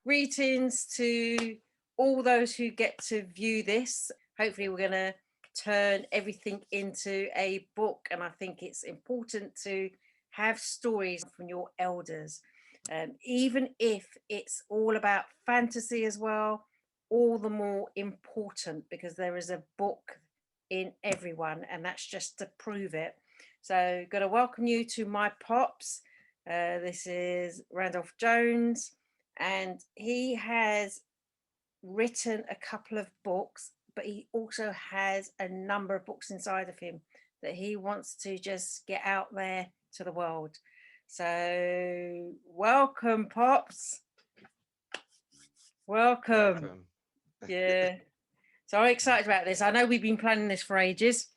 Greetings to all those who get to view this. Hopefully, we're going to turn everything into a book, and I think it's important to have stories from your elders, even if it's all about fantasy as well. All the more important because there is a book in everyone, and that's just to prove it. So, going to welcome you to my pops. This is Randolph Jones, and he has written a couple of books, but he also has a number of books inside of him that he wants to just get out there to the world. So, welcome, Pops. Welcome. Welcome. Yeah. So I'm excited about this. I know we've been planning this for ages.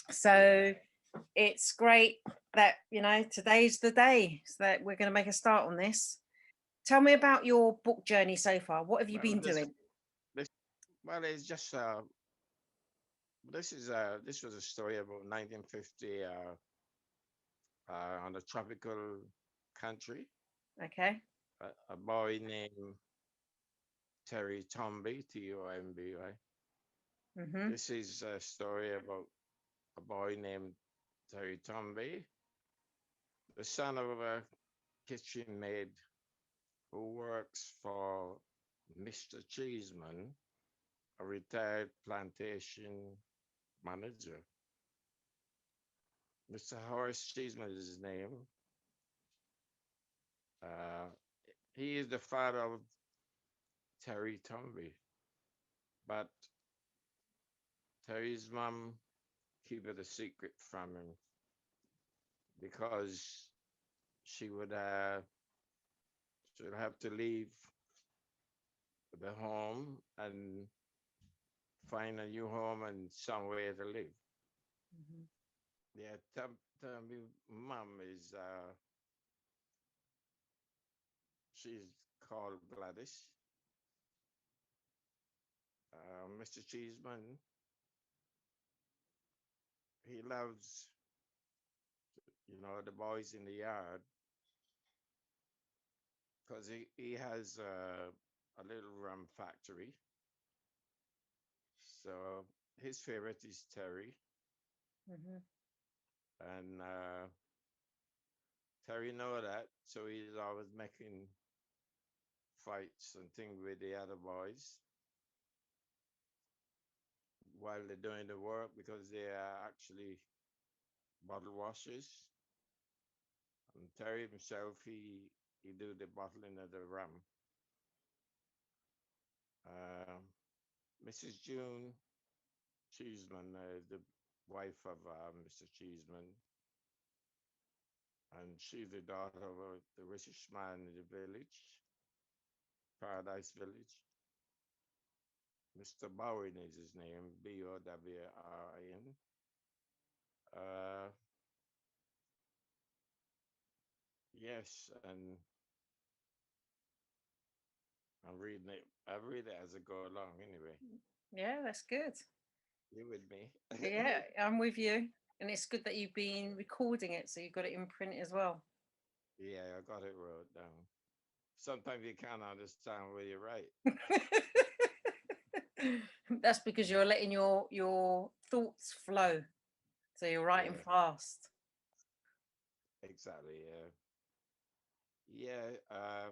Yeah. So it's great that, today's the day so that we're going to make a start on this. Tell me about your book journey so far. What have you Well, been doing? this, it's just, this was a story about 1950 on a tropical country. Okay. A boy named Terry Tomby, Tomby. Mm-hmm. This is a story about a boy named Terry Tomby, the son of a kitchen maid who works for Mr. Cheeseman, a retired plantation manager. Mr. Horace Cheeseman is his name. Uh, he is the father of Terry Tomby, but Terry's mom keep it a secret from him because she would have to leave the home and find a new home and somewhere to live. Mm-hmm. Yeah, Tomby mom is she's called Gladys. Mr. Cheeseman, he loves the boys in the yard because he has a little rum factory. So his favorite is Terry, Mm-hmm. and Terry know that, so he's always making fights and things with the other boys while they're doing the work because they are actually bottle washers. And Terry himself, he do the bottling of the rum. Uh, Mrs. June Cheeseman, the wife of Mr. Cheeseman, and she's the daughter of the richest man in the village, Paradise Village. Mr. Bowen is his name, Bowrin. Uh, yes, and I'm reading it. I read it as I go along. Anyway, Yeah, that's good. you with me? Yeah, I'm with you. And it's good that you've been recording it, so you've got it in print as well. Yeah, I got it wrote down. Sometimes you can't understand where you write. That's because you're letting your thoughts flow. So you're writing Yeah, fast. exactly. Yeah, yeah,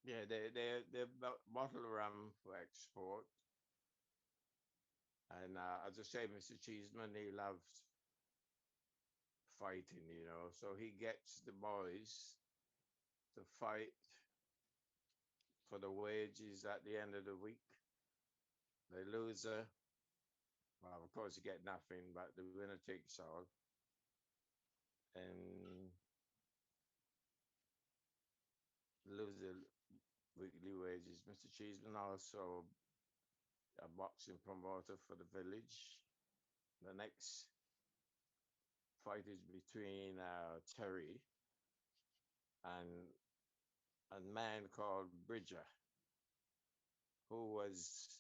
yeah. They bottle rum for export, and as I say, Mr. Cheeseman, he loves fighting. So he gets the boys to fight for the wages at the end of the week. The loser, well, of course, you get nothing, but the winner takes all. And lose the weekly wages. Mr. Cheeseman also a boxing promoter for the village. The next fight is between Terry and a man called Bridger, who was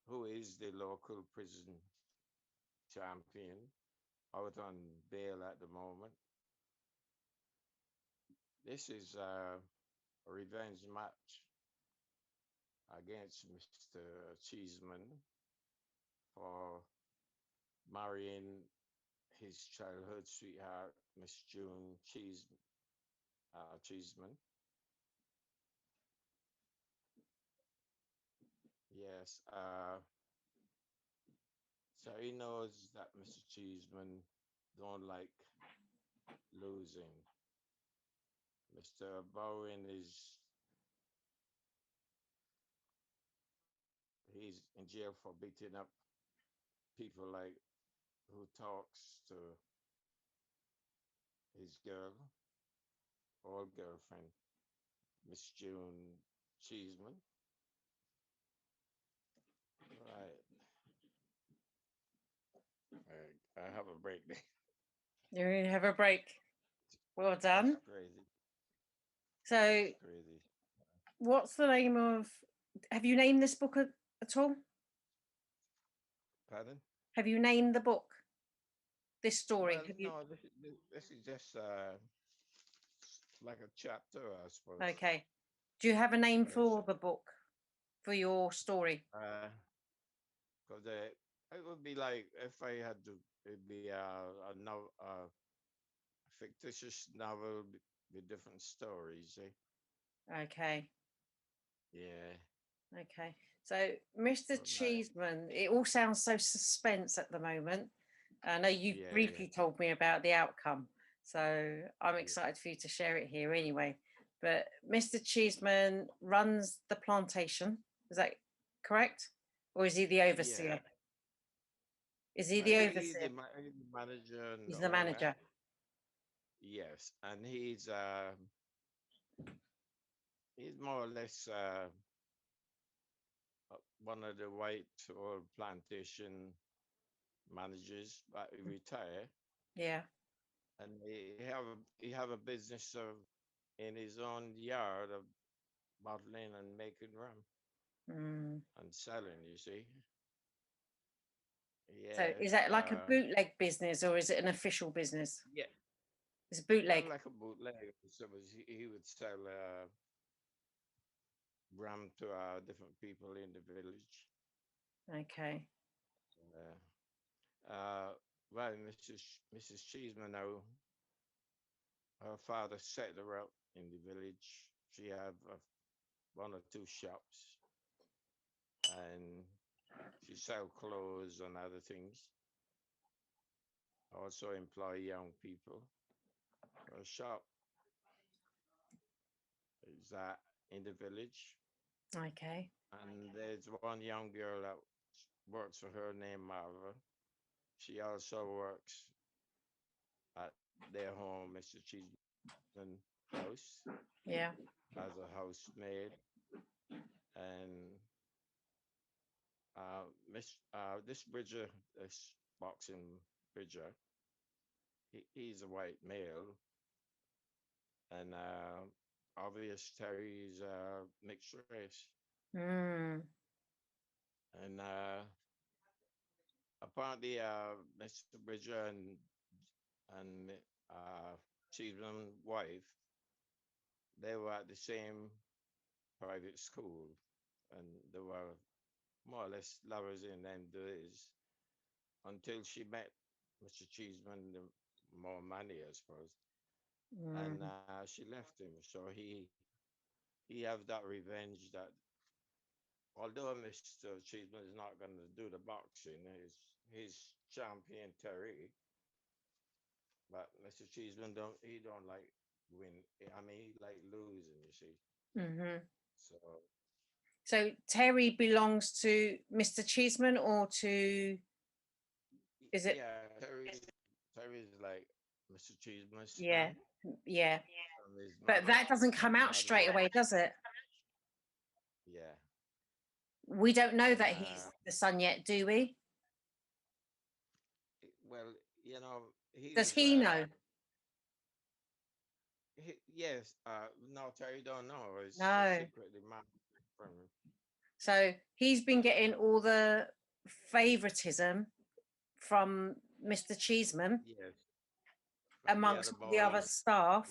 who is the local prison champion out on bail at the moment. This is a revenge match against Mr. Cheeseman for marrying his childhood sweetheart, Miss June Cheeseman. Yes. So he knows that Mr. Cheeseman don't like losing. Mr. Bowen is he's in jail for beating up people like who talks to his old girlfriend, Miss June Cheeseman. Right. I have a break there. You have a break. Well That's done. crazy. So, That's crazy. what's the name of? Have you named this book at all? Pardon? Have you named the book? This story? Well, Have you? no, this is just like a chapter, I suppose. Okay. Do you have a name Yes. for the book, for your story? Because it would be like if I had to, it'd be a fictitious novel with different stories. Eh? Okay. Yeah. Okay. So, Mr. Right. Cheeseman, it all sounds so suspense at the moment. I know you Yeah. Yeah. briefly told me about the outcome, so I'm Yeah. excited for you to share it here anyway. But Mr. Cheeseman runs the plantation. Is that correct? Or is he the Yeah. overseer? Is he the overseer? He's the manager and He's the the owner. manager. Yes, and he's more or less one of the white old plantation managers, but he retired, Yeah. and he have a business of in his own yard of bottling and making rum Mm. and selling. You see, So yeah, is that like a bootleg business or is it an official business? yeah. It's a Well, bootleg. like a bootleg. So he would sell rum to different people in the village. Okay. Uh, well, Mrs. Cheeseman now, her father set her up in the village. She have one or two shops, and she sell clothes and other things. Also employ young people. Her shop is in the village, Okay. and there's one young girl that works for her named Marva. She also works at their home, Mr. Cheeseman house, Yeah. as a housemaid, and this Bridger, this boxing Bridger, he's a white male, and obvious Terry's mixed race, Mm. and apparently Mr. Bridger and Cheeseman's wife, they were at the same private school, and they were more or less lovers in them days until she met Mr. Cheeseman, the more money, I suppose, and Mm. she left him. So he have that revenge that although Mr. Cheeseman is not going to do the boxing, his champion Terry, but Mr. Cheeseman don't like win. I mean, he like losing. You see, Mm-hmm. so So Terry belongs to Mr. Cheeseman or to, is it? yeah, Terry's like Mr. Cheeseman's Yeah. son Yeah. from his But mother, that doesn't come his out mother. straight away, does it? Yeah, We don't know and that he's the son yet, do we? well, you know, he Does was he know? yes, no, Terry don't know. It's No. secretly married from him. So he's been And getting all the favoritism from Mr. Cheeseman yes, from the amongst other all the other boys. staff,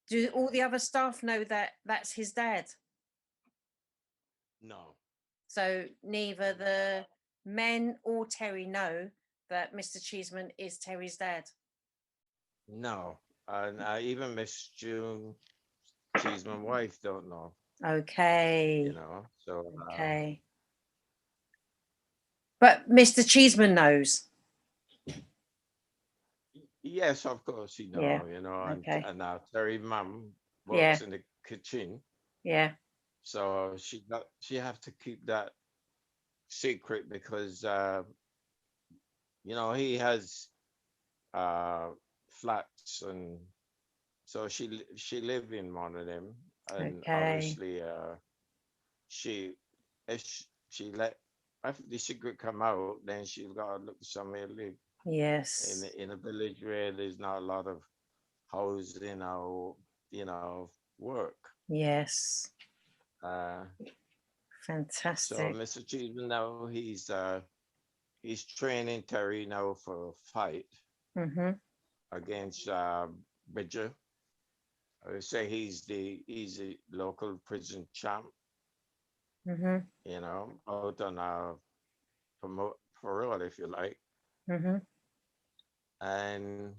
Do all the Yeah. other staff know that that's his dad? No. So neither And the men or Terry know that Mr. Cheeseman is Terry's dad. no. And even Miss June, she's my wife, don't know, you Okay. know. So Okay. But Mr. Cheeseman knows. yes, of course, Yeah. you know, Okay. and Terry mum Yeah. works in the kitchen, Yeah. so she have to keep that secret because he has uh flats, and so she live in one of them, and Okay. obviously she if she let if the secret come out, then she's got to look somewhere to live Yes. in a village where there's not a lot of housing or work. Yes. Uh, so Fantastic. Mr. Cheeseman now he's training Terry now for a fight Mm-hmm. against Bridger. I would say he's a local prison champ, Mm-hmm. out on promote parole if you like. Mm-hmm. And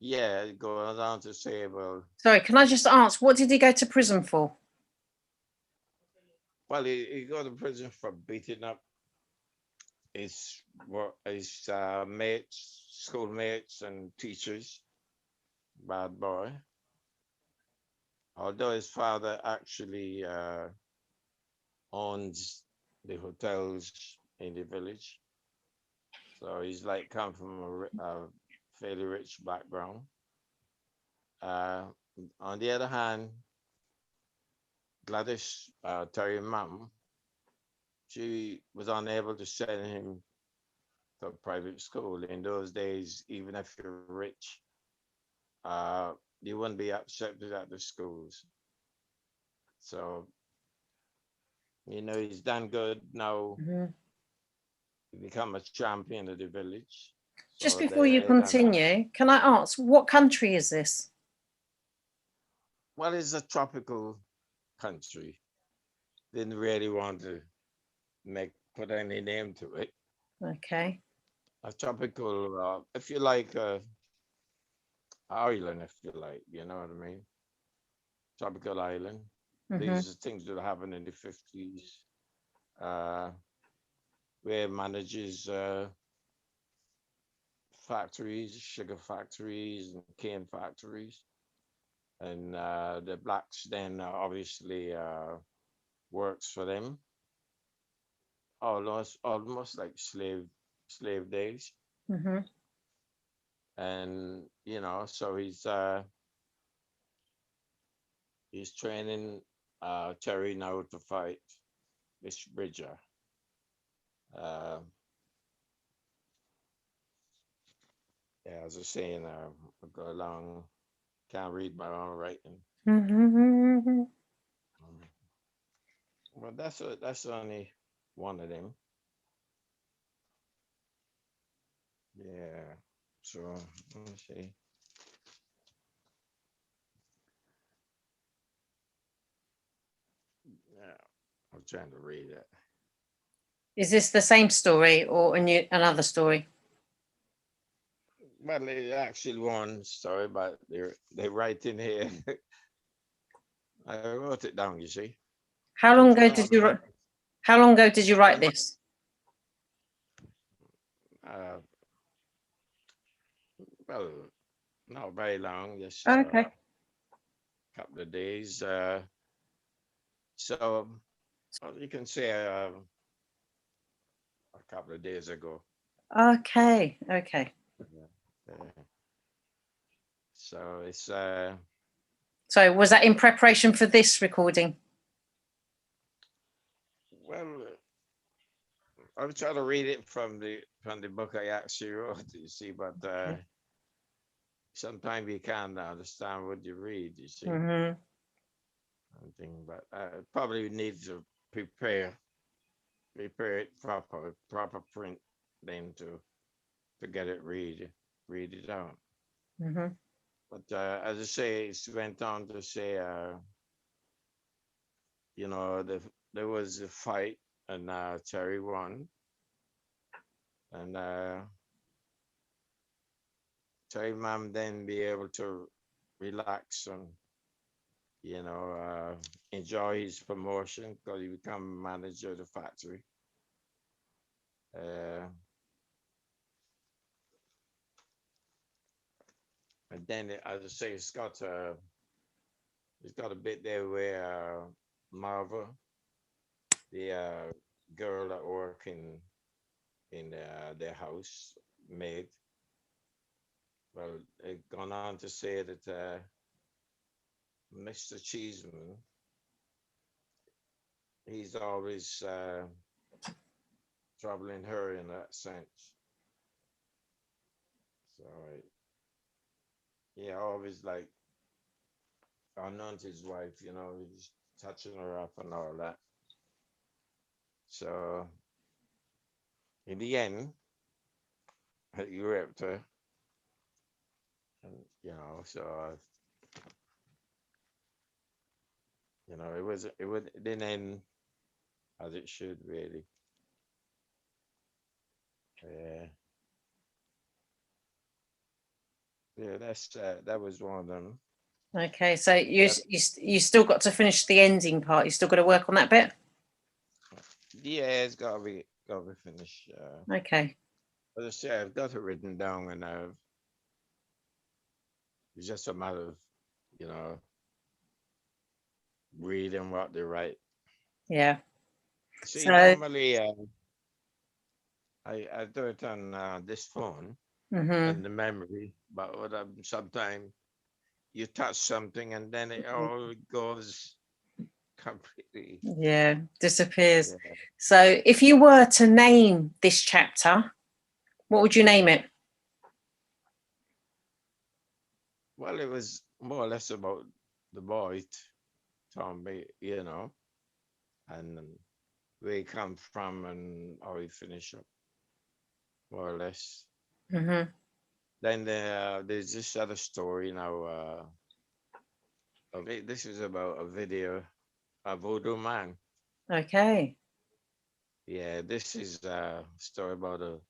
yeah, it goes on to say, well, Sorry, can I just ask, what did he go to prison for? he go to prison for beating up his mates, schoolmates, and teachers. Bad boy. Although his father actually owns the hotels in the village, so he's like come from a fairly rich background. Uh, on the other hand, Gladys, Terry mom, she was unable to send him to private school. In those days, even if you're rich, uh, you wouldn't be accepted at the schools. So, he's done good now. Mm-hmm. He become a champion of the village. Just So before you they done. continue, can I ask, what country is this? Well, it's a tropical country. Didn't really want to make put any name to it. Okay. A tropical, if you like, island, if you like, you know what I mean? Tropical island. Mm-hmm. These are things that happened in the 50s, uh, where manages factories, sugar factories, and cane factories. And the blacks then obviously works for them, almost like slave days. Mm-hmm. And so he's training Terry now to fight this Bridger. Uh, yeah, as I was saying, I go along, can't read my own writing. Mm-hmm. Um, Well, that's only one of them. Yeah. So let me see. Yeah, I'm trying to read it. Is this the same story or another story? Well, it's actually one story, but they write in here. I wrote it down. You see, How it's long ago one did of my. how long ago did you write One, this? uh, well, not very long, just Okay. a couple of days. So you can say a couple of days ago. Okay. Okay. Yeah. Yeah. So it's So was that in preparation for this recording? well, I'm trying to read it from the book I actually wrote. You see, but Okay. sometimes you can't understand what you read. You see, Mm-hmm. and thing, but probably need to prepare it proper print, then to get it read it out. Mm-hmm. But as I say, it went on to say, there was a fight, and Terry won, and Terry mom then be able to relax and enjoy his promotion because he become manager of the factory. Uh, and then, as I say, it's got a bit there where Marva, the girl that work in their house, maid, well, they gone on to say that Mr. Cheeseman, he's always troubling her in that sense. So yeah, always like unknown to his wife, he's touching her up and all that. So in the end, he raped her, and so it didn't end as it should really. Yeah, yeah, that was one of them. Okay, so That you still got to finish the ending part. You still got to work on that bit. Yeah, it's gotta be finished. Okay. As I say, I've got it written down, and it's just a matter of you know reading what they write. Yeah. See, So. normally I do it on this phone Mhm. and the memory, but sometimes you touch something and then it all goes completely. Yeah, disappears. Yeah. So, if you were to name this chapter, what would you name it? Well, it was more or less about the boy, Tommy, and where he come from and how he finish up, more or less. Mhm. Then there's this other story now. This is about a video, a voodoo man. Okay. Yeah, this is a story about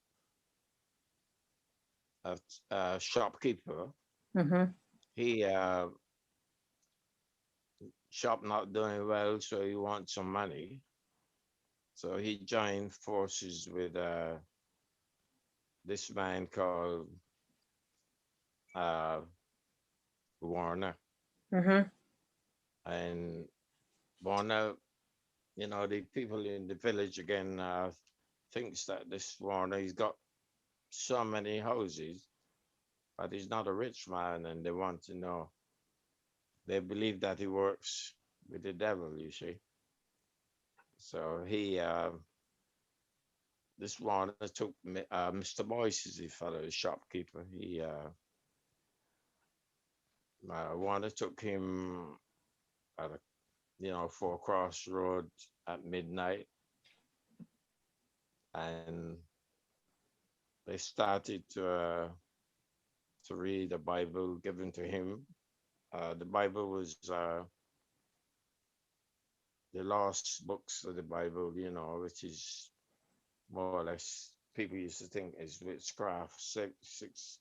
a shopkeeper. Mhm. He shop not doing well, so he wants some money. So he joined forces with this man called uh, Warner, Mhm. and Warner, the people in the village again thinks that this Warner he's got so many houses, but he's not a rich man, and they want to know. They believe that he works with the devil. You see, so this Warner took Mr. Boyce, is the fellow, the shopkeeper. He Warner took him at for a crossroad at midnight, and they started to read the Bible given to him. The Bible was the last books of the Bible, which is more or less people used to think is witchcraft. Six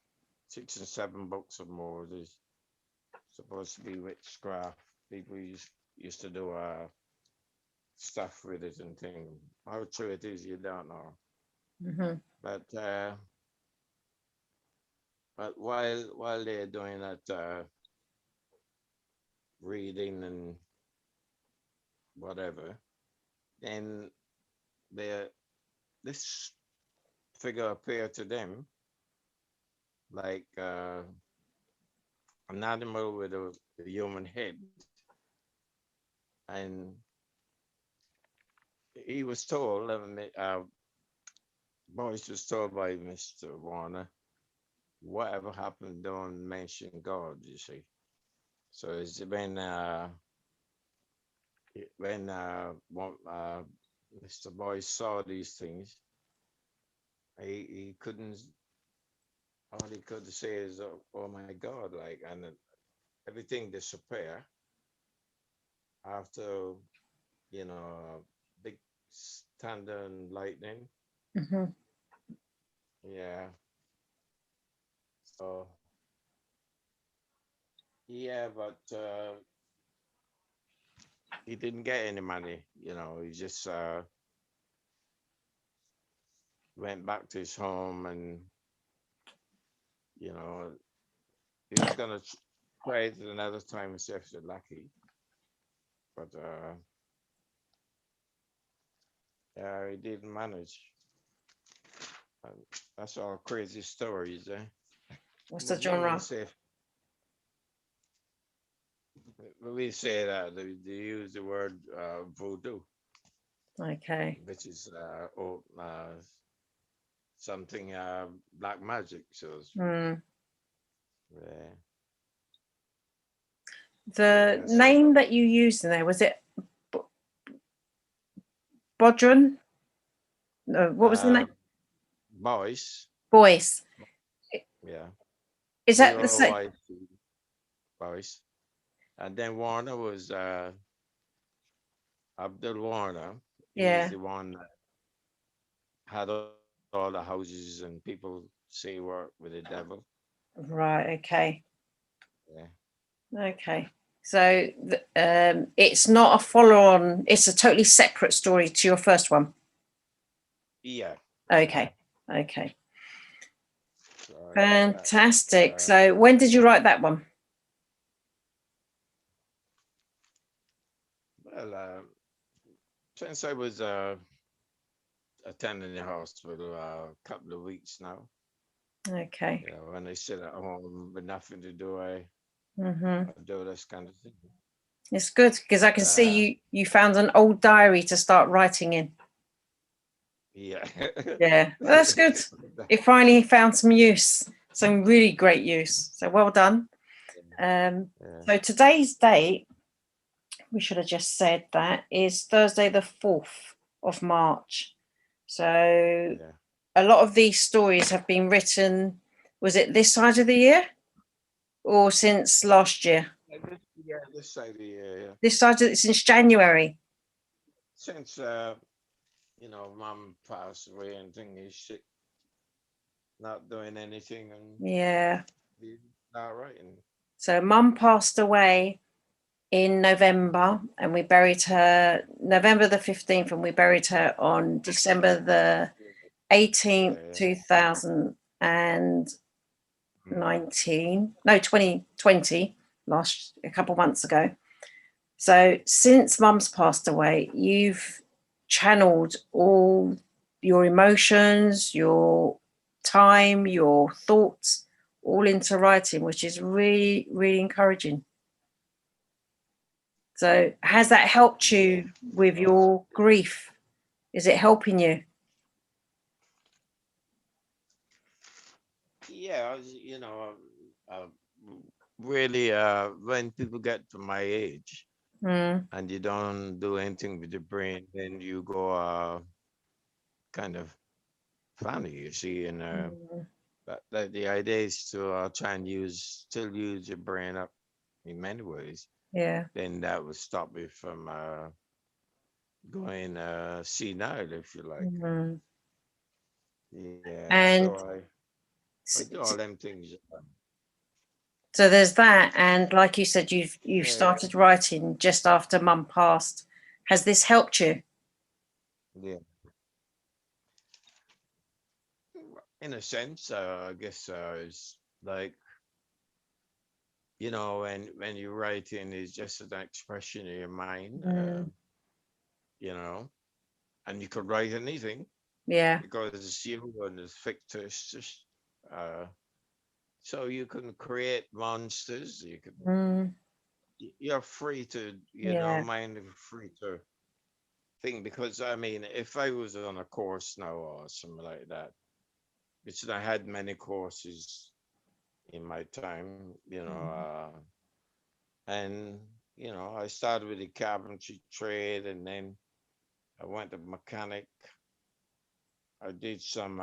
and seven books or more is supposed to be witchcraft. People used to do stuff with it and things. How true it is, you don't know. Mhm. But while they're doing that reading and whatever, then they this figure appeared to them like an animal with a human head, and he was told, Boyce was told by Mr. Warner, whatever happened, don't mention God. You see, so it's when Mr. Boyce saw these things, he couldn't all he could say is, oh my God, like, and then everything disappear after, big thunder and lightning. Hmm. Yeah. So, yeah, but he didn't get any money. He just went back to his home, and, you know, he was going to try it another time and see if they're lucky. But yeah, he didn't manage. And that's all crazy stories, eh? What's the But we genre? say we say that they use the word voodoo, Okay. which is something black magic. So Mm. yeah, The yeah. So name that you used in there, was it B- Bodron? No, what was the uh, name? boys, Voice. yeah, Is that the same? BOYC boys, and then Warner was Abdul Warner. He's Yeah. the one that had all the houses and people say work with the devil. Right. Okay. Yeah, Okay. So it's not a follow-on. It's a totally separate story to your first one. yeah, uh-huh. Okay. Okay. So that's Fantastic. So when did you write that one? well, since I was attending the hospital a couple of weeks now. Okay. When they sit at home with nothing to do, Hmm. I do this kind of thing. It's good because I But can see you found an old diary to start writing in. yeah, Yeah, well, that's good. You finally found some use, some really great use. So well done. Um, yeah, so today's date, we should have just said that, is Thursday the 4th of March. So yeah. a lot of these stories have been written, was it this side of the year or since last year? This side of the year, yeah. This side of, since January. Since mom passed away and thing is sick, not doing anything and Yeah. not writing. So mum passed away in November, and we buried her November the 15th, and we buried her on December the 18th, Yeah, 2019. No, 2020, last a couple of months ago. So since mum's passed away, you've channeled all your emotions, your time, your thoughts, all into writing, which is really, really encouraging. So, has that helped yeah. you with your grief? Is it helping you? Yeah, uh, really, when people get to my age Mm, and you don't do anything with your brain, then you go kind of funny, you see. And mm, that the idea is to try and still use your brain up in many ways. yeah. Then that would stop you from going senile, if you like. Mm. Yeah, so And I do all them things. so there's that, and like you said, you've Yeah, started writing just after mum passed. Has this helped you? yeah. In a sense, I guess it's like when you're writing, it's just an expression of your mind, Mm, you know, and you could write anything yeah. because it's you and it's fictitious. Uh, so you can create monsters. Mm, You're free to, yeah. mind free to think. Because I mean, if I was on a course now or something like that, which I had many courses in my time, and I started with the carpentry trade, and then I went to mechanic. I did some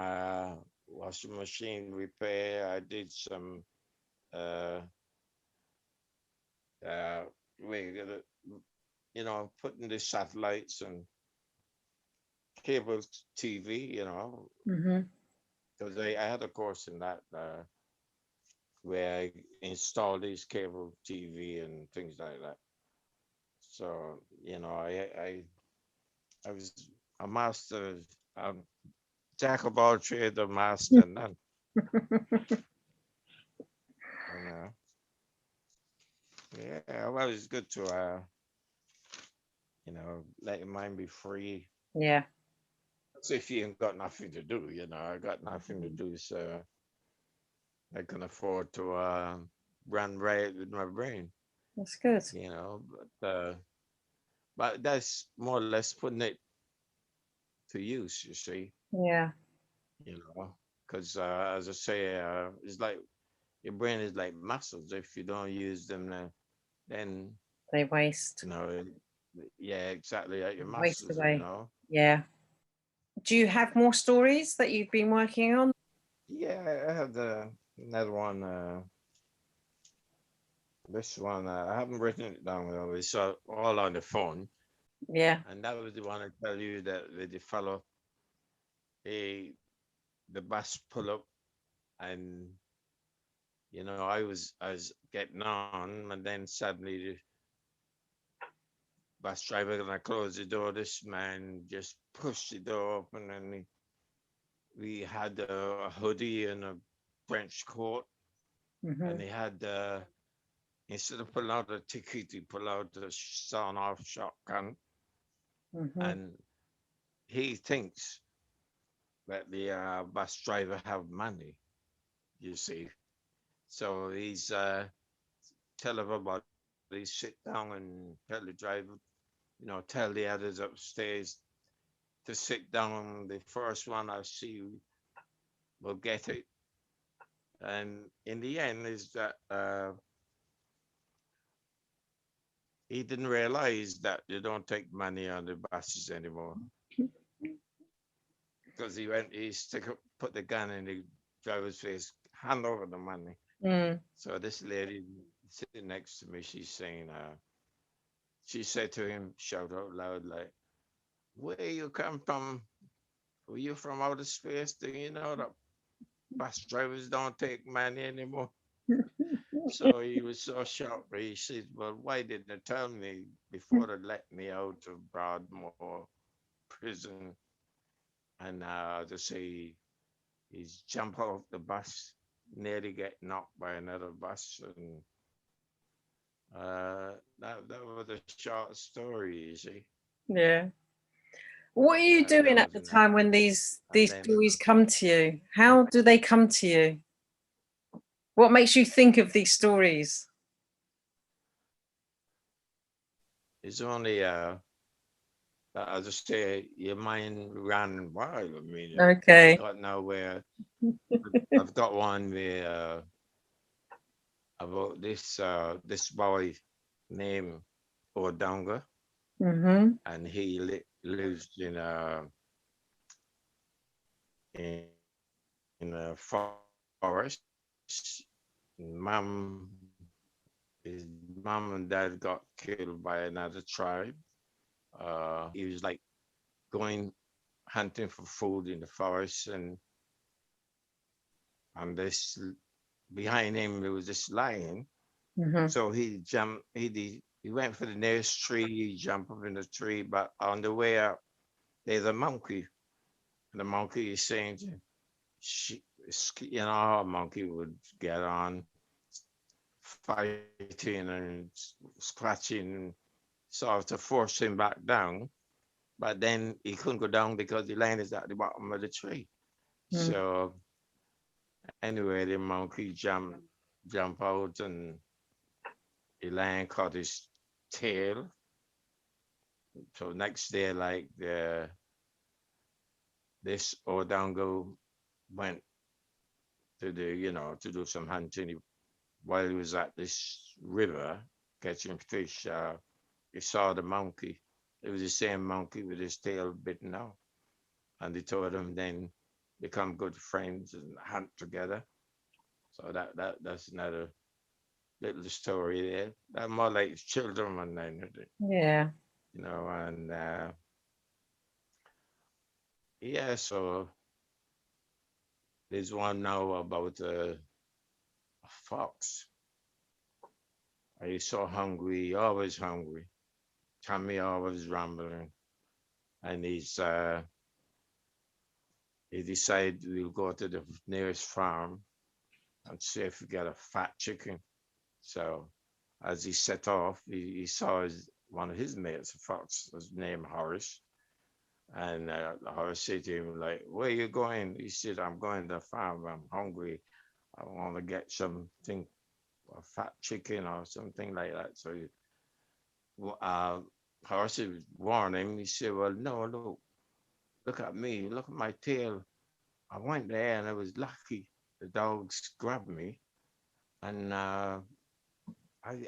washing machine repair. I did some uh uh we gotta, putting the satellites and cable TV, Mm-hmm. because I had a course in that where I installed these cable TV and things like that. So, I was a master, um, jack of all trades, a master none, you know. Yeah, well, it's good to, let your mind be free. Yeah. So if you ain't got nothing to do, I got nothing to do, so I can afford to run riot with my brain, That's good. you know. But that's more or less putting it to use, you see, Yeah. you know, because as I say, it's like your brain is like muscles. If you don't use them, then They waste. yeah, exactly, like your Waste muscles, away. Yeah. Do you have more stories that you've been working on? Yeah, I have another one. This one, I haven't written it down. It's all on the phone, Yeah. and that was the one I tell you that with the fellow, he the bus pull up, and I was getting on, and then suddenly the bus driver gonna close the door. This man just pushed the door open, and we had a hoodie and a French coat, and Mm-hmm. he had instead of pulling out a ticket, he pulled out a sawn-off shotgun, Mm-hmm. and he thinks that the bus driver have money. You see, so he's tell everybody sit down and tell the driver, tell the others upstairs to sit down. The first one I see will get it. And in the end, is that he didn't realize that they don't take money on the buses anymore because he put the gun in the driver's face, hand over the money. Mm. So this lady sitting next to me, she's saying, she said to him, shout out loud, like, "Where you come from? Were you from outer space? Do you know that bus drivers don't take money anymore?" So he was so shocked. He said, "Well, why didn't they tell me before they let me out of Broadmoor prison?" And to say he's jump off the bus, nearly get knocked by another bus, and that was a short story. You see, Yeah. What are you that doing was at the in time when and these then stories come to you? How do they come to you? What makes you think of these stories? it's only I just say your mind ran wild. I mean, I Okay. got nowhere. I've got one where about this boy named Odanga, Mm-hmm. and he lives in a forest. Mom, his mom and dad got killed by another tribe. He was like going hunting for food in the forest, and this behind him there was this lion. Mm-hmm. So he jumped. He went for the nearest tree. He jumped up in the tree, but on the way up, there's a monkey, and the monkey is saying to him, how a monkey would get on fighting and scratching, sort of to force him back down. But then he couldn't go down because the lion is at the bottom of the tree. So anyway, the monkey jump out, and the lion caught his tail. So next day, like this Odango went to to do some hunting. While he was at this river catching fish, he saw the monkey. It was the same monkey with his tail bitten off, and they told him then become good friends and hunt together. So that's another little story there. That more like children and then, Yeah. and yeah. So there's one now about a fox. He's so hungry, always hungry. Tommy always rambling, and he decided we'll go to the nearest farm and see if we get a fat chicken. So as he set off, he saw one of his mates, a fox, was named Horace. And Horace said to him, like, where you going? He said, I'm going to the farm. I'm hungry. I want to get something, a fat chicken or something like that. So uh, Horace warned him. He said, well, no, look at me. Look at my tail. I went there and I was lucky. The dogs grabbed me and I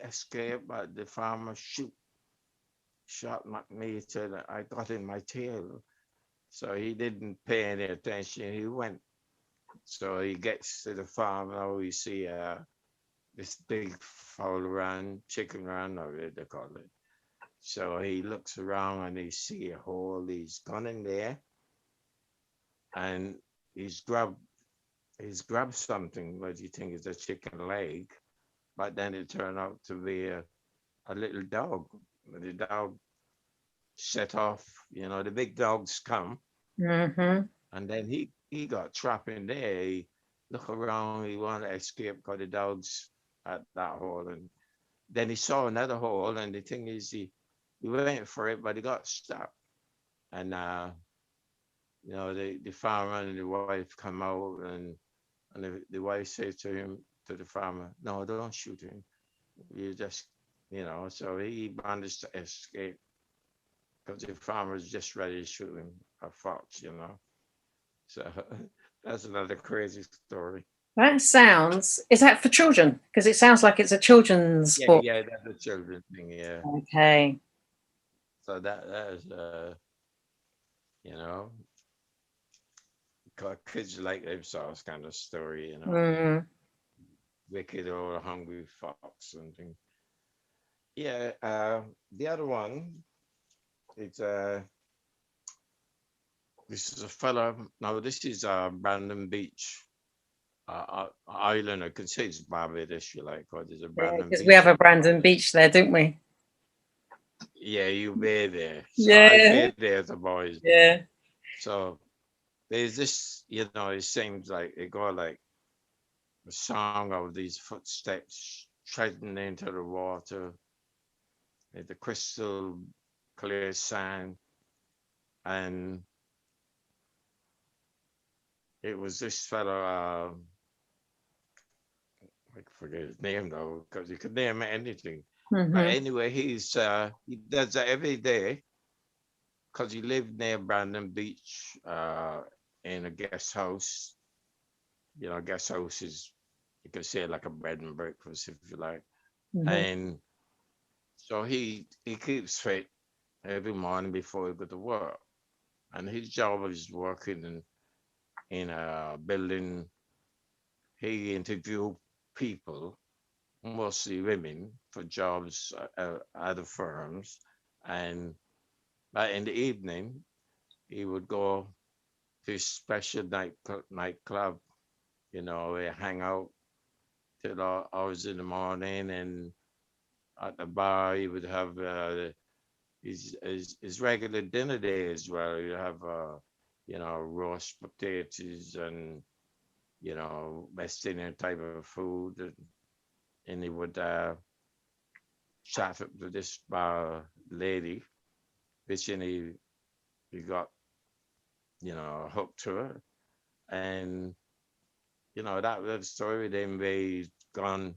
escaped, but the farmer shot me till I got in my tail. So he didn't pay any attention. He went. So he gets to the farm. Now we see this big fowl run, chicken run, or what they call it. So he looks around and he see a hole. He's gone in there and he's grabbed something. What do you think is a chicken leg? But then it turned out to be a little dog. The dog set off. The big dogs come, Mm-hmm. and then he got trapped in there. He look around. He wanted to escape because the dogs at that hole, and then he saw another hole. And the thing is, he went for it, but he got stuck. And the farmer and the wife come out, and the wife said to him, to the farmer, "No, don't shoot him. You just." So he managed to escape because the farmer was just ready to shoot him a fox. So that's another crazy story. That sounds. Is that for children? Because it sounds like it's a children's Yeah, book. yeah, that's a children's thing. Yeah. Okay. So that is you know, 'cause kids like themselves kind of story. Mm. Wicked or hungry fox and thing. Yeah. The other one, it's this is a fella. Now this is Brandon Beach. Island. I could say it's Barbados, if you like, or there's a Yeah, Brandon because we Beach have a in Brandon Barbados. Beach there, don't we? Yeah, you been there. So I Yeah. been there as a boy as well. Yeah. So there's this, it seems like it got like a song of these footsteps treading into the water, the crystal clear sand, and it was this fellow. I forget his name though, because he could name anything. But Mm-hmm. anyway, he does that every day because he lived near Brandon Beach in a guest house. Guest house is, you could say, like a bed and breakfast if you like. Mm-hmm. And so he keeps fit every morning before he go to work. And his job is working in a building. He interview people, mostly women, for jobs at other firms. And but in the evening, he would go to special nightclub. We hang out till hours in the morning, and at the bar he would have his regular dinner day as well. You have roast potatoes and West Indian type of food, and he would chat up to this bar lady, which he got hooked to her, and that little story with him where he's gone.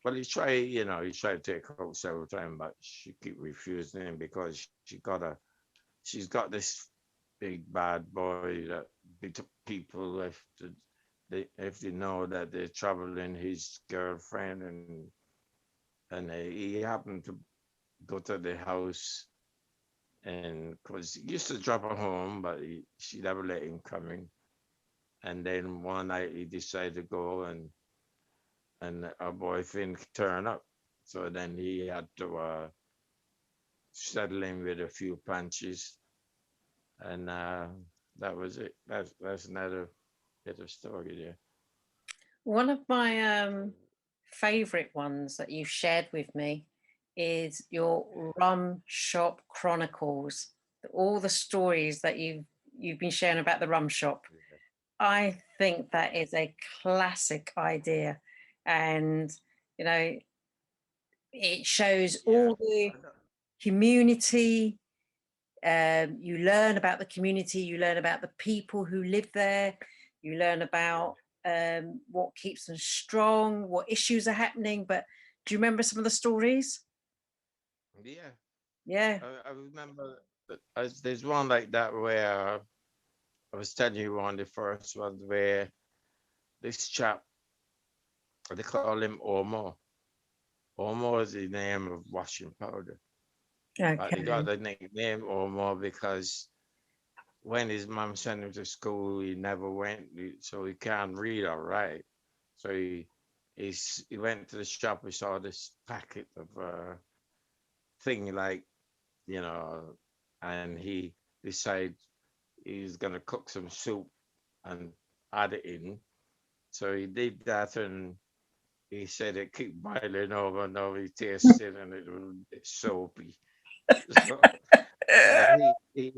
Well, he tried to take her out several times, but she keep refusing him because she's got this big bad boy that beat up people if they know that they're troubling his girlfriend, and he happened to go to the house, and because he used to drop her home, but she never let him come in. And then one night he decided to go, and our boyfriend turned up. So then he had to settle in with a few punches, and that was it. That's another bit of story there. One of my favorite ones that you've shared with me is your Rum Shop Chronicles. All the stories that you've been sharing about the rum shop. Yeah, I think yeah, that is a classic idea, and you know it shows yeah. all the I know. community. You learn about the community. You learn about the people who live there. You learn Yeah, about what keeps them strong, what issues are happening. But do you remember some of the stories? yeah. Yeah. I remember that there's one like that where I was telling you one of the first ones where this chap, they call him Omo. Omo is the name of washing powder. But he got Okay. the nickname Omo because when his mom sent him to school, he never went, so he can't read or write. So he went to the shop. He saw this packet of thing like, you know, and he decided he's gonna cook some soup and add it in. So he did that, and he said it kept boiling over and over. He tasted, and it was soapy. So he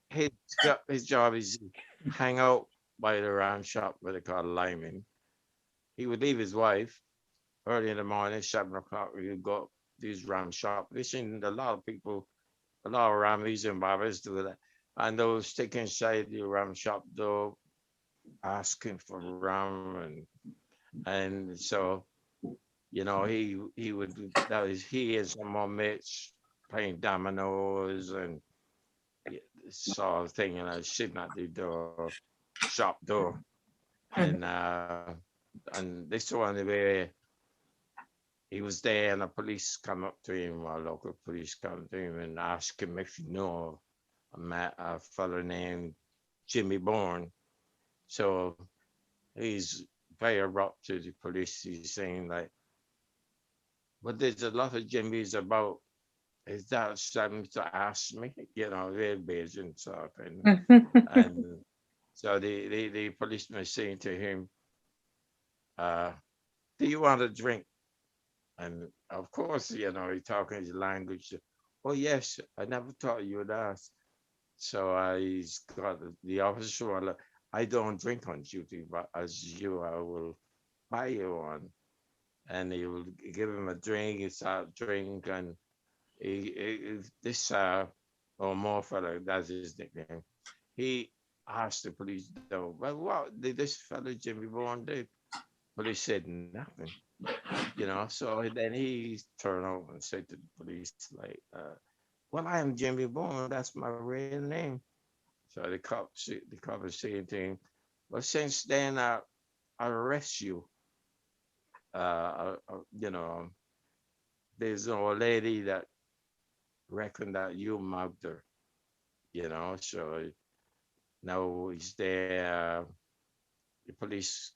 his job is to hang out by the ram shop where they call Lyman. He would leave his wife early in the morning, 7 o'clock. We would go these ram shop. Listen, a lot of people, a lot of Rammies and Barbers do that. And they'll stick inside the ram shop door asking for rum, and so he would, that was he and some more mates playing dominoes and, yeah, sort of thing, sitting at the door, shop door, and this one where he was there and the police come up to him, or local police come to him and ask him if you know a fellow named Jimmy Bourne. So he's very abrupt to the police. He's saying like, but there's a lot of Jimmys about. Is that something to ask me? Real Bayesian sort of thing. And so the policeman is saying to him, uh, do you want a drink? And of course, he's talking his language. Oh, yes, I never thought you would ask. So he's got the officer, well, I don't drink on duty, but as you, I will buy you one. And he will give him a drink, he start drink, and this or more fella, that's his nickname. He asked the police though, well, what did this fellow Jimmy Bourne do? Police said nothing, So then he turned over and said to the police, like, well, I am Jimmy Bourne, that's my real name. So the cop is saying to him, well, since then, I arrest you. You know, there's an old lady that reckoned that you mugged her, So now he's there. The police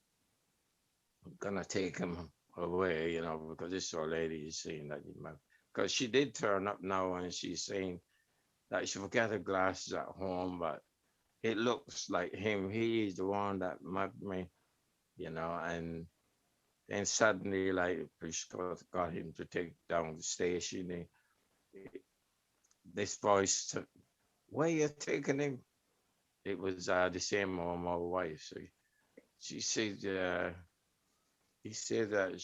gonna take him away, because this old lady is saying that he mugged. Because she did turn up now and she's saying that she forgot her glasses at home, but it looks like him. He is the one that mugged me, and then suddenly, like, police got him to take down the station. This voice took, where you taking him? It was the same old my wife. So she said, he said that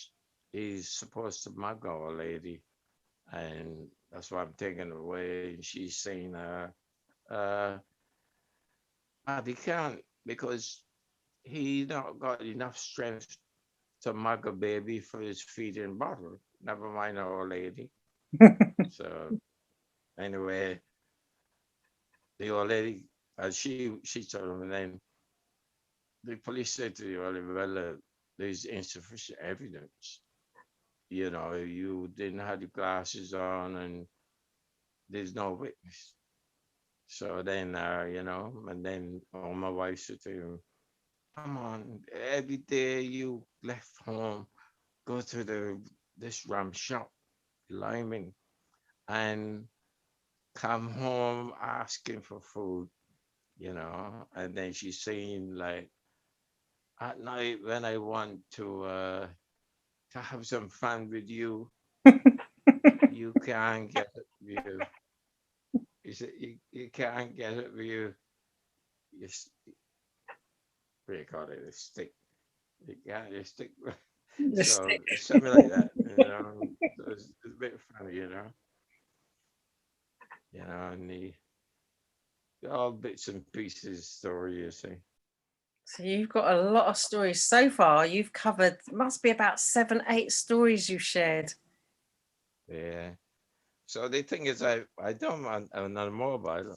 he's supposed to mug our lady, and that's why I'm taking her away. And she's saying, uh, but he can't because he not got enough strength to mug a baby for his feeding bottle. Never mind our lady. So anyway, the old lady, she told him, and then the police said to the old lady, well, there's insufficient evidence. You didn't have the glasses on, and there's no witness. So then, and then my wife said to him, "Come on, every day you left home, go to this rum shop, Lyman, and come home asking for food, And then she's saying like, at night when I want to have some fun with you, you can't get it with you. You said you can't get it with you. You what do you call it? A stick. You can't you stick. The So stick. something like that. So it's a bit funny, and the all bits and pieces story, you see. So you've got a lot of stories so far. You've covered, must be about 7, 8 stories you've shared. Yeah. So the thing is, I don't want another mobile,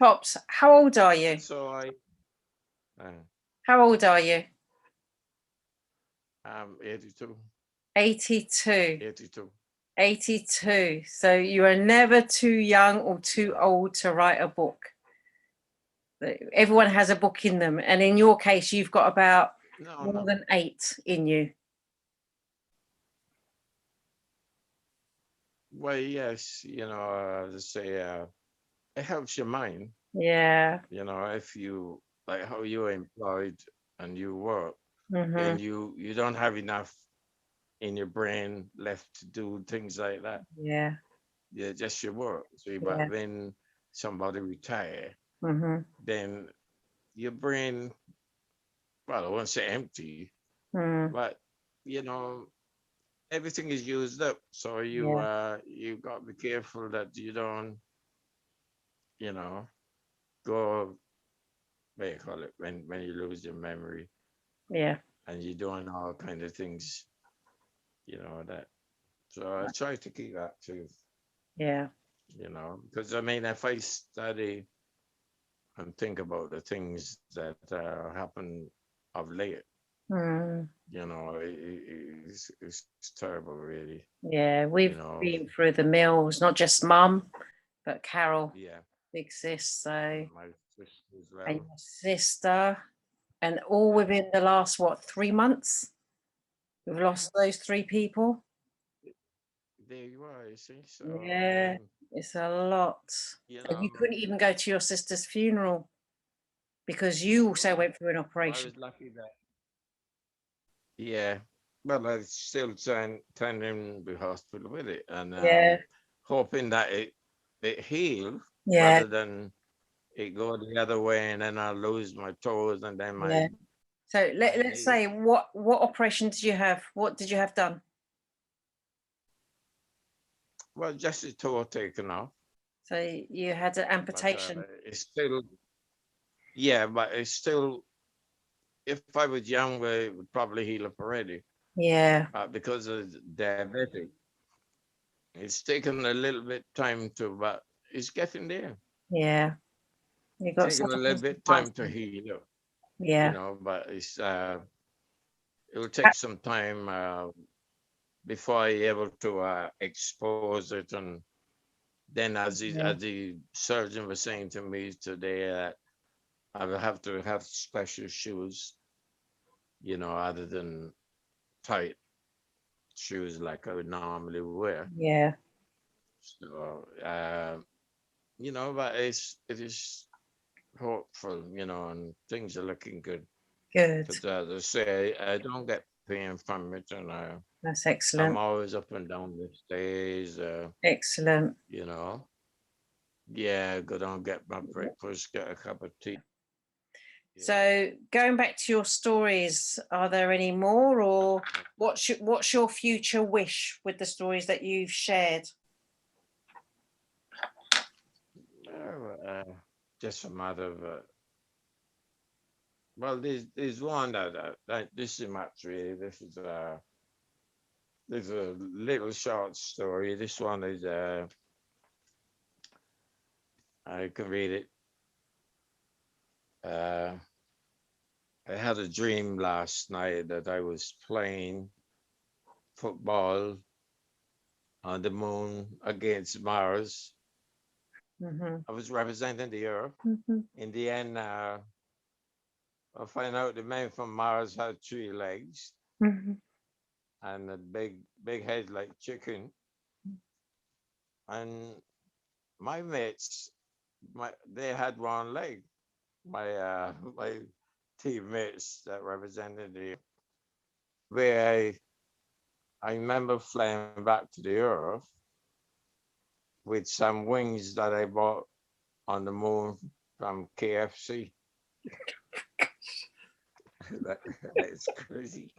Pops, how old are you? so uh, How old are you? I'm 82, 82. 82. 82. So you are never too young or too old to write a book. Everyone has a book in them. And in your case, you've got about No, more no. than 8 in you. Well, yes, to say, it helps your mind, Yeah. if you like how you're employed and you work, Mm-hmm. and you don't have enough in your brain left to do things like that. Yeah. Yeah, just your work. See, but Yeah. when somebody retire, Mm-hmm. then your brain, well, I won't say empty, Mm. but you know, everything is used up. So Yeah. you got to be careful that you don't, you know, go what do you call it when you lose your memory Yeah. and you're doing all kind of things, that. So I try to keep that too, Yeah. because I mean, if I study and think about the things that happen of late, Mm. it's terrible, really. Yeah. You We've know, been through the mills, not just mum, but Carol, yeah, big sis. So, my sister as and well. your sister, and all Yeah, within the last, what, 3 months? We've lost those 3 people. there you are. You see, so I Yeah, mean, it's a lot. you And you know, couldn't even go to your sister's funeral because you also no, went through an I operation. was lucky that. Yeah, well, I still trying to hospital with it, and Yeah, hoping that it heal yeah, rather than it go the other way, and then I lose my toes and then my yeah. So my let's knee. say what operation did you have? What did you have done? Well, just the toe taken off, So you had an but amputation. it's still, yeah, but it's still. If I was younger, it would probably heal up already. Yeah, Because of diabetic, it's taken a little bit time to, but it's getting there. yeah. You got Taking such a a little positive bit time to mindset. heal up, Yeah. but it will take some time before I able to expose it, and then Yeah. as the surgeon was saying to me today that I will have to have special shoes, other than tight shoes like I would normally wear. Yeah. So but it is hopeful, and things are looking good. Good. Because as I say, I don't get pain from it, and That's I'm excellent. always up and down the stairs. Excellent. You know, yeah, go down, get my breakfast, get a cup of tea. Yeah. So going back to your stories, are there any more, or what's your future wish with the stories that you've shared? Just a matter of well, there's one that this is much really. This is a little short story. This one is I can read it. Uh, I had a dream last night that I was playing football on the moon against Mars, Mhm. I was representing the Earth. Mhm. In the end, I find out the man from Mars had 3 legs Mhm. and a big head like chicken. And my mates, they had 1 leg. My my teammates that represented the where I remember flying back to the Earth with some wings that I bought on the moon from KFC. that, that's crazy.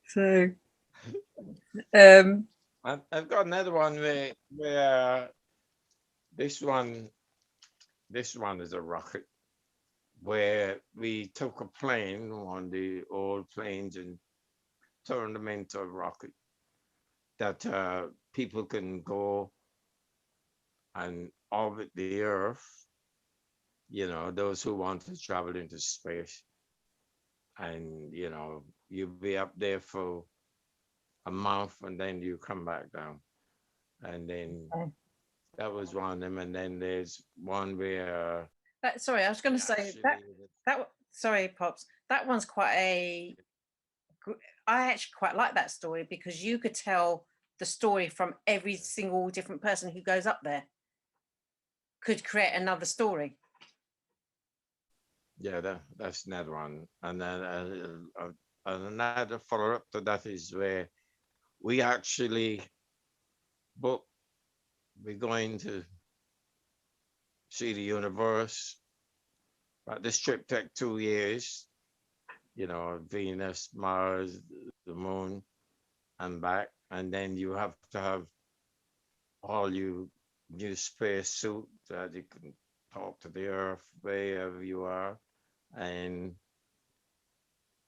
So, um, I've got another one where this one this one is a rocket where we took a plane, one of the old planes, and turned them into a rocket that people can go and orbit the Earth. Those who want to travel into space, and you'll be up there for a month, and then you come back down, and then okay. that was one of them. And then there's one where Sorry, I was going we to say actually sorry, pops. That one's quite a. I actually quite like that story because you could tell the story from every single different person who goes up there. Could create another story. yeah, that's another one. And then another follow up to that is where we actually book. We're going to see the universe, but this trip took 2 years. Venus, Mars, the moon, and back. And then you have to have all you new space suit that you can talk to the Earth wherever you are. And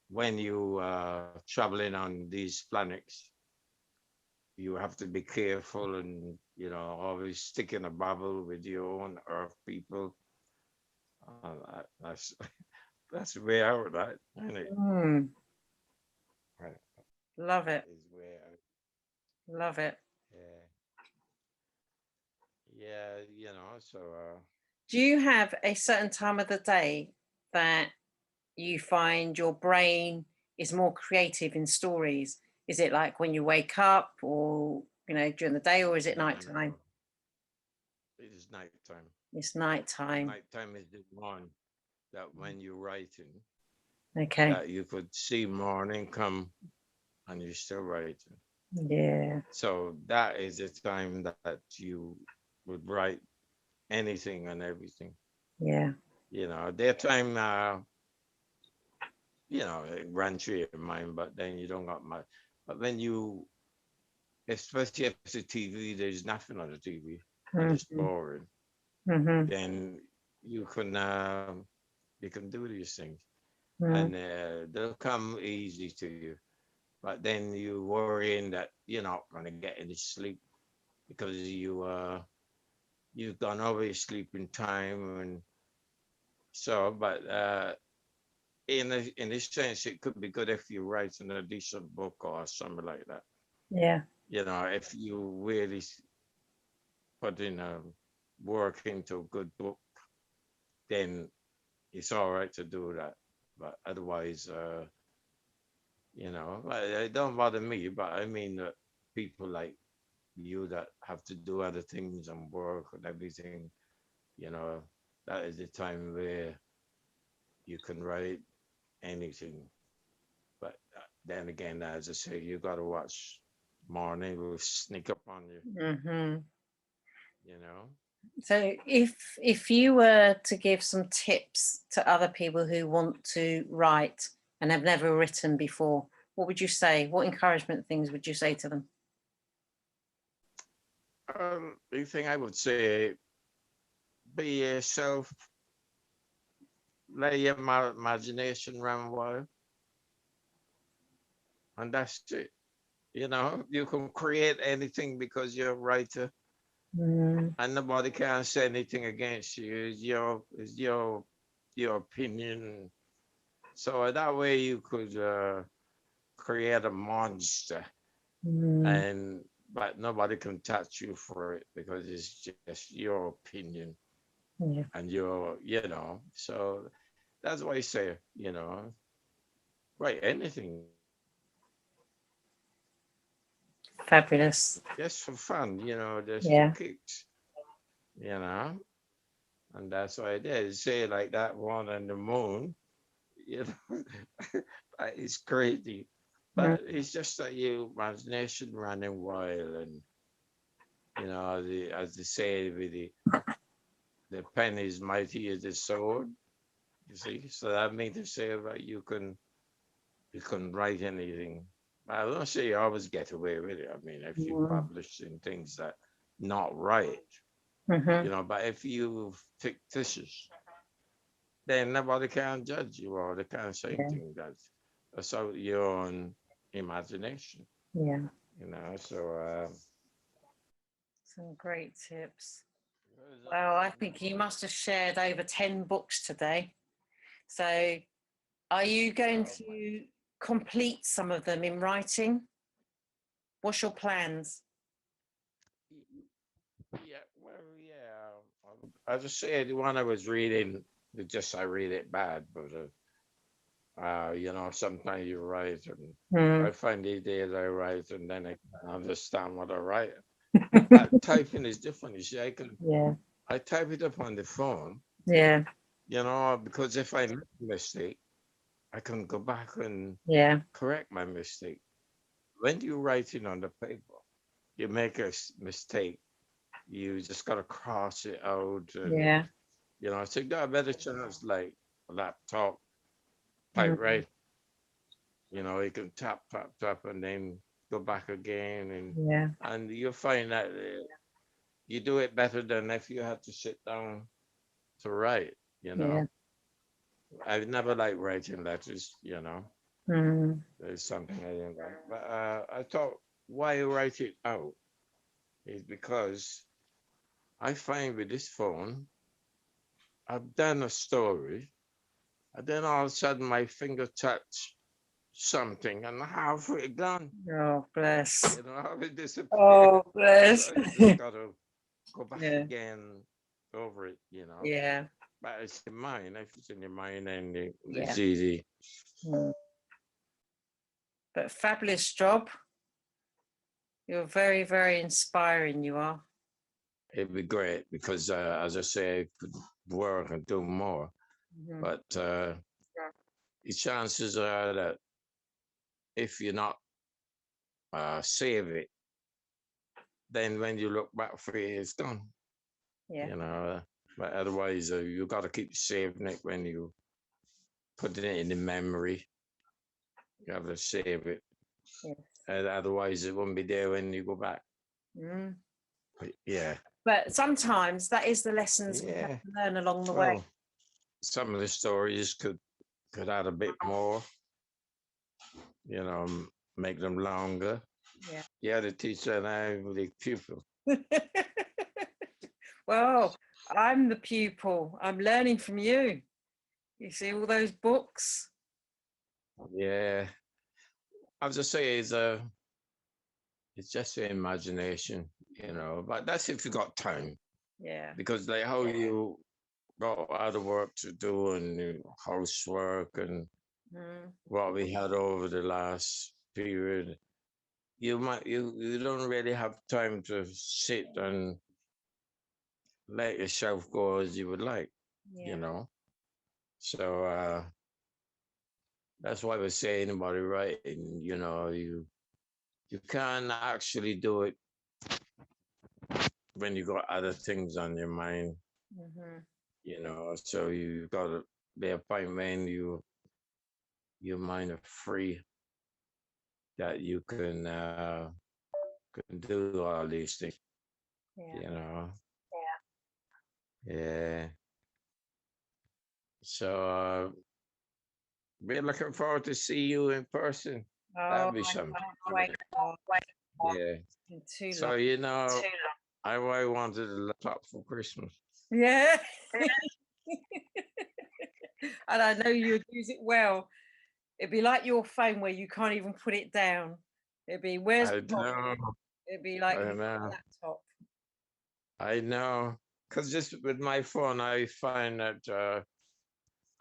when you are traveling on these planets, you have to be careful and always stick in a bubble with your own Earth people. That's that's way out, right? Isn't it? Mm, Right. love That it. is way out. Love it. Yeah, yeah. So Do you have a certain time of the day that you find your brain is more creative in stories? Is it like when you wake up or, during the day, or is it nighttime? no, it is nighttime. It's nighttime. Nighttime is the one that when you're writing, Okay. that you could see morning come and you're still writing. Yeah. So that is the time that you would write anything and everything. Yeah. Daytime, it runs through your mind, but then you don't got much. But when you, especially if it's a TV, there's nothing on the TV and it's Mm-hmm. boring, Mm-hmm. then you can uh, you can do these things, Mm, and they'll come easy to you. But then you worrying that you're not going to get any sleep because you've gone over your sleeping time, and so. But in this sense, it could be good if you write in a decent book or something like that. yeah. If you really put in work into a good book, then it's all right to do that. But otherwise, it don't bother me. But I mean, people like you that have to do other things and work and everything, you know, that is the time where you can write anything. But then again, as I say, you got to watch morning will sneak up on you, Mm-hmm. you know. So if you were to give some tips to other people who want to write and have never written before, what would you say? What encouragement things would you say to them? The thing I would say, be yourself, let your imagination run wild, and that's it. You can create anything because you're a writer, Mm, and nobody can say anything against you. It's your opinion. So that way you could create a monster, mm, and but nobody can touch you for it because it's just your opinion Yeah. and your, So that's why I say, write anything Fabulous. just for fun, just for Yeah. kicks, you know. And that's what I did. Say like that one on the moon, you know, it's crazy. Mm. But it's just that your imagination running wild, and as they say, with the pen is mighty as the sword. You see, so that means to say that you can write anything. I don't say you always get away with it. I mean, if you Mm. publish in things that not right, Mm-hmm. but if you fictitious, then nobody can judge you or they can't say Yeah. anything. That's out your own imagination, Yeah. So Some great tips. Well, I think you must have shared over 10 books today. So, are you going oh my, to complete some of them in writing? What's your plans? yeah, well, yeah. I just said the one I was reading, I read it bad, but sometimes you write, and Hmm. I find these days I write, and then I can understand what I write. Typing is different. You see, Yeah. I type it up on the phone, Yeah. because if I make a mistake, I can go back and Yeah. correct my mistake. When you write it on the paper, you make a mistake, you just gotta cross it out, and Yeah. so you got a better chance, like a laptop, Mm. typewriter. You can tap, tap, tap, and then go back again, Yeah. and you'll find that you do it better than if you had to sit down to write. You Yeah. know, I've never liked writing letters. Mm. There's something I didn't like, but I thought why write it out is because I find with this phone, I've done a story, and then all of a sudden my finger touch something, and halfway gone. Oh, bless. How it disappeared. Oh, So bless. you just gotta go back Yeah. again over it. Yeah. But it's in mind. If it's in your mind, and Yeah. it's easy. Mm. But fabulous job. You're very, very inspiring, you are. It'd be great because, as I say, I could work and do more. Mhm. But the chances are that if you're not save it, then when you look back for it, it's done. Yeah. You know. But otherwise, you got to keep saving it when you put it in the memory. You have to save it. Yes. Otherwise, it won't be there when you go back. Mm. Yeah. But sometimes that is the lessons we have Yeah. to learn along the way. Well, some of the stories could add a bit more, make them longer. Yeah. Yeah, the teacher and I were the pupil. Well, I'm the pupil. I'm learning from you. You see all those books? Yeah. I was just say it's just your imagination, But that's if you got time, Yeah. because like how you got other work to do and housework and Mm. what we had over the last period, you don't really have time to sit and let yourself go as you would like, you Yeah. know. So that's why we're saying about it writing. You can't actually do it when you got other things on your mind, Mm-hmm. So you got to be a point when your mind are free, that you can do all these things, you Yeah. know. Yeah. So we're looking forward to see you in person. Oh, That'd be I something. can't wait. Yeah. In too So long. I wanted a laptop for Christmas. Yeah. And I know you'd use it well. It'd be like your phone where you can't even put it down. It'd be, where's I Mom? know. It'd be like I having know. a laptop. I know. Because just with my phone, I find that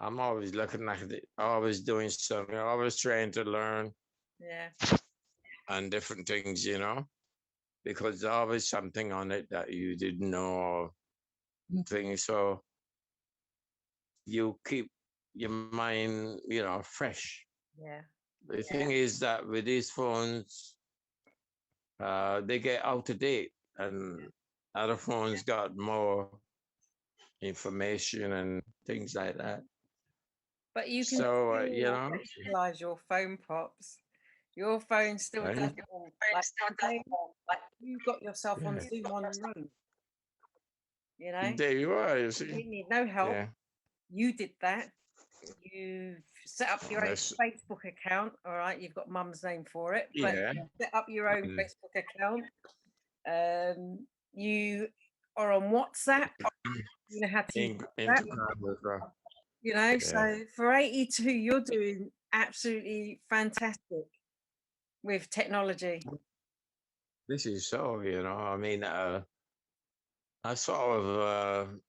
I'm always looking at it, always doing something, always trying to learn Yeah. on different things, because there's always something on it that you didn't know or things. So you keep your mind, fresh. Yeah. The thing is that with these phones, they get out of date, and other phones got more information and things like that. But you can So, still utilize your phone, Pops. Your phone still does right? it all. Like today, you got yourself on Yeah. Zoom on your own, you know? There you are, you You see. didn't need no help. Yeah. You did that. You've set up your own That's, Facebook account. All right, you've got mum's name for it, but yeah. you set up your own Mm. Facebook account. You are on WhatsApp. You know how to use WhatsApp. Instagram as well. Yeah. So for 82, you're doing absolutely fantastic with technology. This is so, I mean, I sort of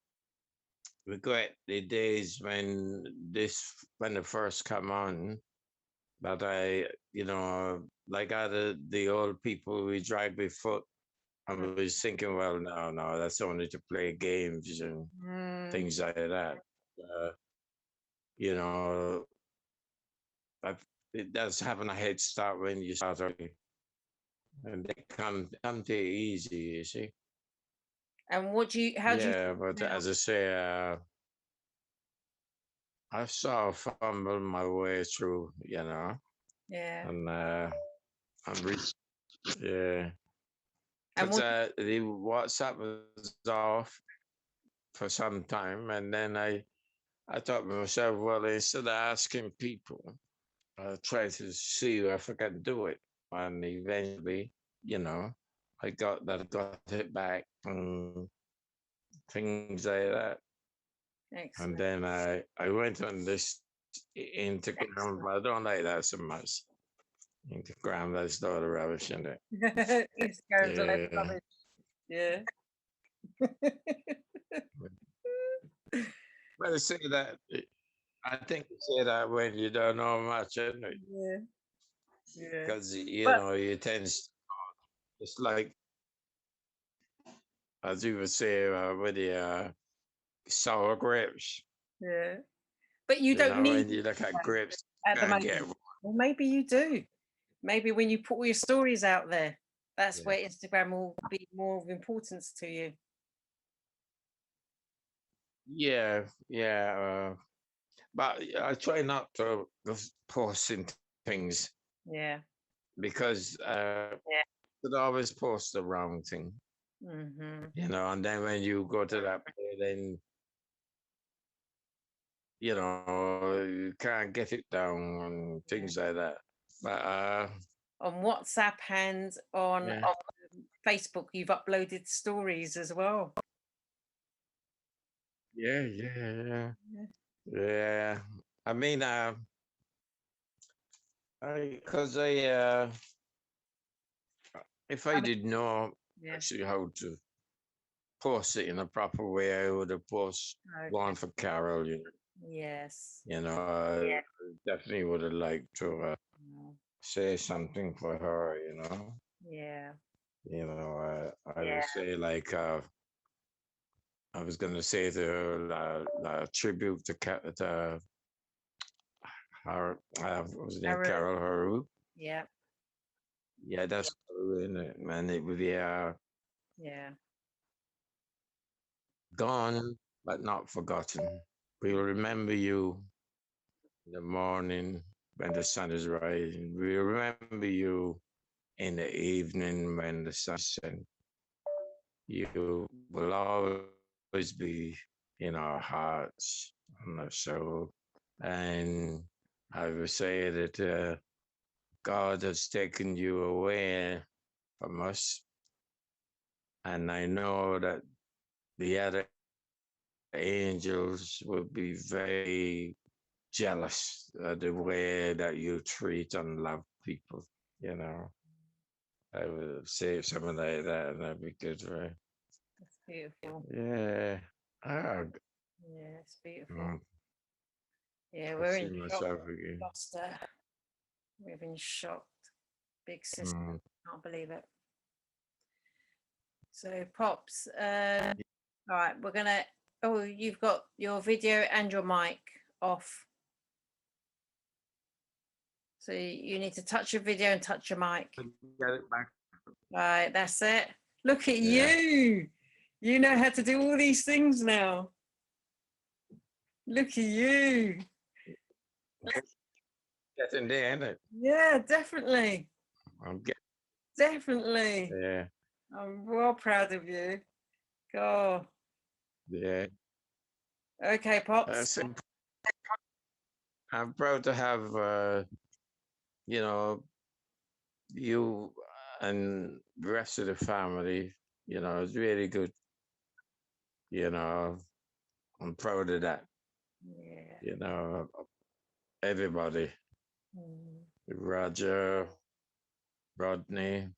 regret the days when it first come on, but like the old people we drive with foot, I was thinking, well, no, no, that's only to play games and Mm, things like that. Uh, you know, but it does having a head start when you start early, and they come to you easy, you see. and how do you Yeah, but feel now? as I say, I sort of fumbled my way through, Yeah. and yeah, And because what? the WhatsApp was off for some time, and then I thought to myself, well, instead of asking people, I'll try to see if I can do it, and eventually, you know, I got it back and things like that, and Excellent. then I went on this Instagram, but I don't like that so much. Instagram, that's the other rubbish, isn't it? Instagram's a load of Yeah. rubbish. Yeah. But I say that, I think you say that when you don't know much, isn't it? Yeah. Yeah. Because, But you tend, it's like, as you would say, with the sour grapes, yeah. But you don't need when you look at Instagram grapes, at you the can't get, moment. Well, maybe you do. Maybe when you put all your stories out there, that's yeah. where Instagram will be more of importance to you. Yeah, yeah. But I try not to just post in things Yeah. because could always post the wrong thing, Hmm. and then when you go to that page, then you can't get it down and Yeah. things like that. But On WhatsApp and on yeah, Facebook, you've uploaded stories as well. yeah, yeah, yeah, Yeah. yeah. I mean, because if I I mean, did know yeah. actually how to post it in a proper way, I would have post Okay. one for Carol. Yes. I definitely would have liked to Mm, say something for her. yeah. I would say like I was gonna say to her tribute to her what was her name, Haru. Carol Haru. Yeah. Yeah, that's Haru, isn't it? And it would be Yeah. gone but not forgotten. We'll remember you in the morning when the sun is rising. We'll remember you in the evening when the sun sets. You will always be in our hearts and our soul. And I would say that God has taken you away from us. And I know that the other angels will be very jealous of the way that you treat and love people, you know. I will save something like that, and that'd be good, right? That's beautiful. Yeah. Ah, Yeah, it's beautiful. mm, Yeah, I we're see in shock. myself again. Lost her. We've been shocked. Big sister. Mm. Can't believe it. So, Pops, all right, we're gonna. Oh, you've got your video and your mic off. So you need to touch your video and touch your mic. Get it back. Right, that's it. Look at Yeah. you. You know how to do all these things now. Look at you. Getting there, ain't it? Yeah, definitely. I'm getting Definitely. there. I'm well proud of you. God. Yeah. Okay, Pops. That's I'm proud to have, you know, you and the rest of the family. You know, it's really good. You know, I'm proud of that. Yeah. You know, everybody, Mm, Roger, Rodney,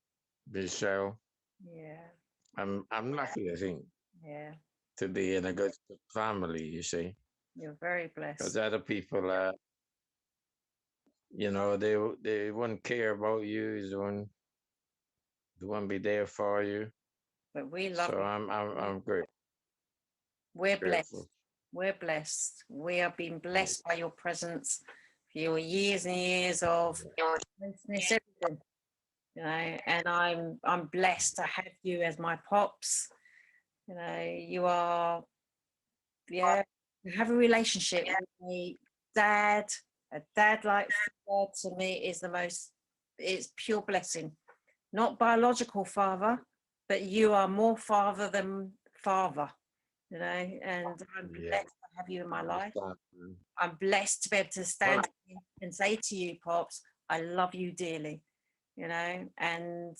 Michelle. yeah. I'm lucky, I think, Yeah. to be in a good family. You see, You're very because blessed. other people, you know, they wouldn't care about you. They wouldn't be there for you. But we love So you. I'm great, We're blessed. grateful. We're blessed. We have been blessed by your presence for your years and years of closeness, everything. You know, and I'm blessed to have you as my pops. You know, you are, yeah, you have a relationship with a dad. A dad like father to me is the most, it's pure blessing. Not biological father, but you are more father than father, you know, and I'm Yeah, blessed to have you in I my life. understand. I'm blessed to be able to Well, stand here and say to you, Pops, I love you dearly, you know, and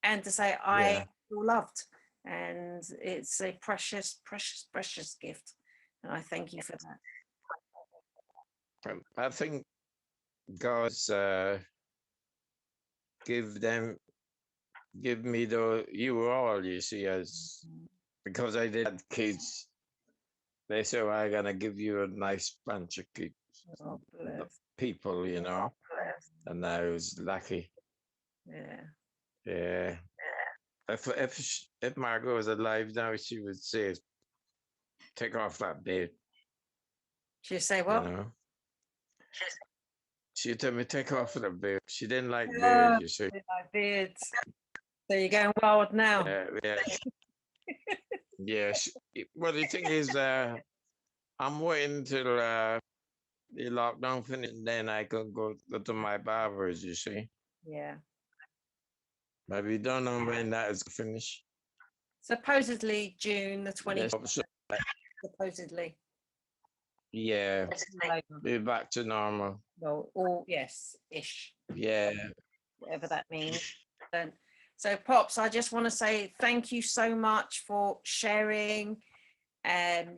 to say I yeah, feel loved. And it's a precious, precious, precious gift. And I thank you for that. I think God's give them, give me the you all. You see, as because I did have kids, they said, well, I'm gonna give you a nice bunch of kids, Oh, bless. people, you know, and I was lucky. Yeah. Yeah. If Margot was alive now, she would say, "Take off that beard," She say you what? know. She told me take off the beard. She didn't like beard, Oh, you see. my beards. So you're going wild now. Yeah, yeah. Well, the thing is, I'm waiting till the lockdown finish, and then I can go to my barbers. You see, Yeah. but we don't know when that is finished. Supposedly June the 20th. Yes. So, Supposedly. yeah, All over. be back to normal. Well, all yes, ish, Yeah, whatever that means. So, Pops, I just want to say thank you so much for sharing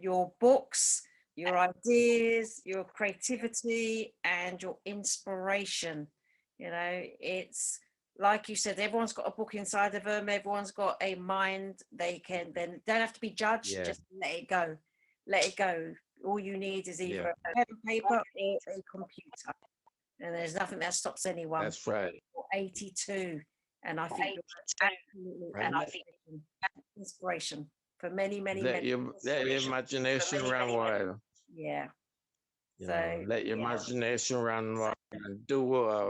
your books, your ideas, your creativity, and your inspiration. You know, it's like you said, everyone's got a book inside of them, everyone's got a mind. They can then don't have to be judged, yeah, just let it go. Let it go. All you need is yeah. either a pen and paper or a computer. And there's nothing that stops anyone. That's right. Or 82. And I think you're absolutely And inspiration for many, many, let many. your imagination run wild. Yeah. You know, So let your imagination run wild and do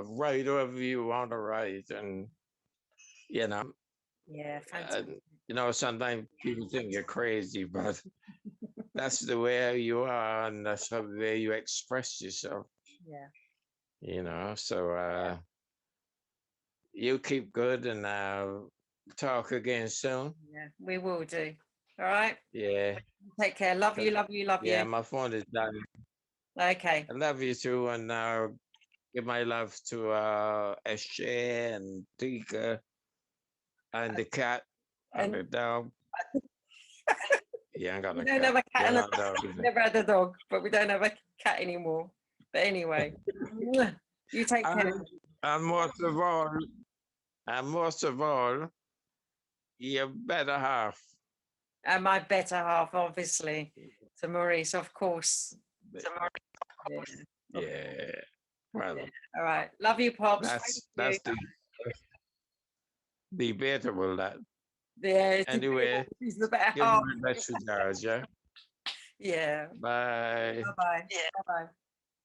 write whatever you want to write, and you know, yeah, fantastic. and, you know, sometimes people think you're crazy, but that's the way you are, and that's the way you express yourself. Yeah. You know, so you keep good, and talk again soon. Yeah. We will do. All right. Yeah, Take care. Love you, love you, love yeah. you. My phone is done. Okay. I love you too, and give my love to SJ and Tika and the cat and And the dog. Yeah, I got we a don't cat. have a cat You're and a not dog, is it? never had a dog, but we don't have a cat anymore. But anyway, you take care. And, and most of all, And most of all, your better half. And my better half, obviously, to Maurice, of course. The- Yeah. Yeah. Well, All right. Love you, Pops. Thank that's you. debatable that. Yeah, it's Anyway, he's the better give half. my best regards, yeah. Yeah. Bye. Bye bye. Bye bye.